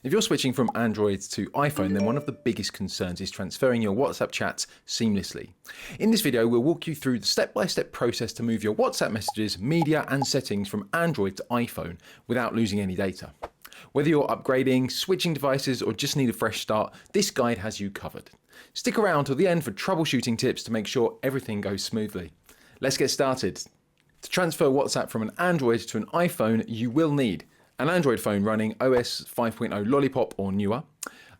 If you're switching from Android to iPhone, then one of the biggest concerns is transferring your WhatsApp chats seamlessly. In this video, we'll walk you through the step-by-step process to move your WhatsApp messages, media and settings from Android to iPhone without losing any data. Whether you're upgrading, switching devices or just need a fresh start, this guide has you covered. Stick around till the end for troubleshooting tips to make sure everything goes smoothly. Let's get started. To transfer WhatsApp from an Android to an iPhone, you will need an Android phone running OS 5.0 Lollipop or newer,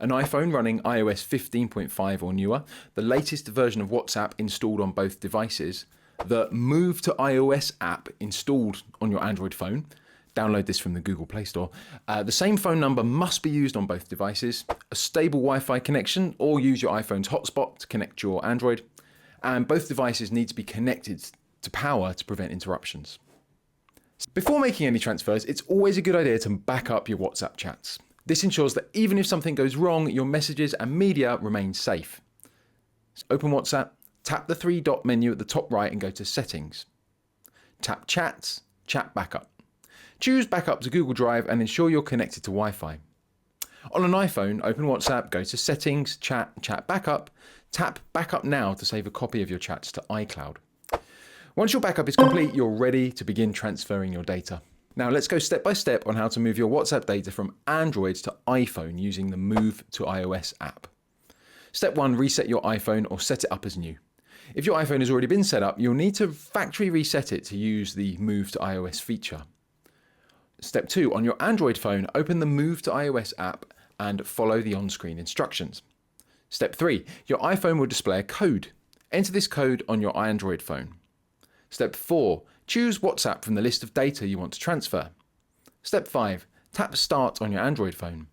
an iPhone running iOS 15.5 or newer, the latest version of WhatsApp installed on both devices, the Move to iOS app installed on your Android phone. Download this from the Google Play Store. The same phone number must be used on both devices, a stable Wi-Fi connection or use your iPhone's hotspot to connect your Android, and both devices need to be connected to power to prevent interruptions. Before making any transfers, it's always a good idea to back up your WhatsApp chats. This ensures that even if something goes wrong, your messages and media remain safe. So open WhatsApp, tap the three-dot menu at the top right and go to Settings. Tap Chats, Chat Backup. Choose Backup to Google Drive and ensure you're connected to Wi-Fi. On an iPhone, open WhatsApp, go to Settings, Chat Backup, tap Backup Now to save a copy of your chats to iCloud. Once your backup is complete, you're ready to begin transferring your data. Now let's go step by step on how to move your WhatsApp data from Android to iPhone using the Move to iOS app. Step 1, reset your iPhone or set it up as new. If your iPhone has already been set up, you'll need to factory reset it to use the Move to iOS feature. Step 2, on your Android phone, open the Move to iOS app and follow the on-screen instructions. Step 3, your iPhone will display a code. Enter this code on your Android phone. Step 4, choose WhatsApp from the list of data you want to transfer. Step 5, tap Start on your Android phone.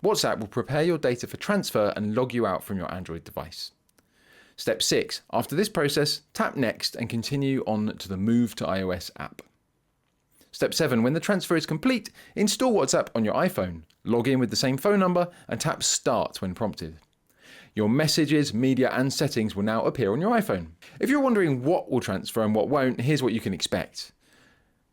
WhatsApp will prepare your data for transfer and log you out from your Android device. Step 6, after this process, tap Next and continue on to the Move to iOS app. Step 7, when the transfer is complete, install WhatsApp on your iPhone, log in with the same phone number and tap Start when prompted. Your messages, media and settings will now appear on your iPhone. If you're wondering what will transfer and what won't, here's what you can expect.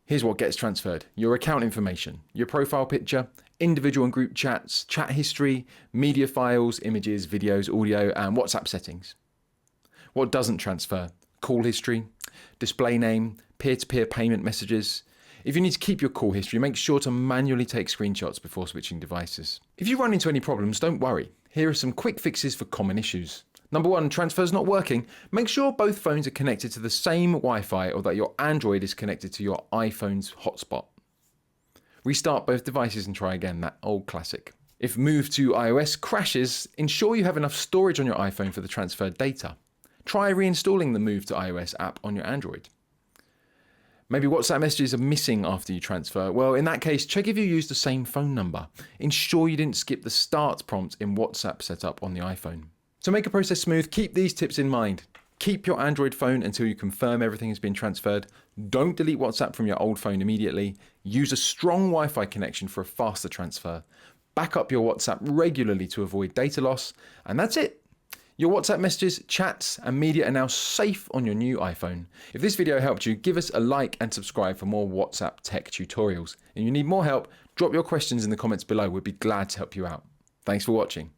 Here's what gets transferred: your account information, your profile picture, individual and group chats, chat history, media files, images, videos, audio and WhatsApp settings. What doesn't transfer: call history, display name, peer-to-peer payment messages. If you need to keep your call history, make sure to manually take screenshots before switching devices. If you run into any problems, don't worry. Here are some quick fixes for common issues. Number 1, transfer's not working. Make sure both phones are connected to the same Wi-Fi or that your Android is connected to your iPhone's hotspot. Restart both devices and try again, that old classic. If Move to iOS crashes, ensure you have enough storage on your iPhone for the transferred data. Try reinstalling the Move to iOS app on your Android. Maybe WhatsApp messages are missing after you transfer. Well, in that case, check if you used the same phone number. Ensure you didn't skip the start prompt in WhatsApp setup on the iPhone. To make a process smooth, keep these tips in mind. Keep your Android phone until you confirm everything has been transferred. Don't delete WhatsApp from your old phone immediately. Use a strong Wi-Fi connection for a faster transfer. Back up your WhatsApp regularly to avoid data loss. And that's it. Your WhatsApp messages, chats and media are now safe on your new iPhone. If this video helped you, give us a like and subscribe for more WhatsApp tech tutorials. And if you need more help, drop your questions in the comments below. We'd be glad to help you out. Thanks for watching.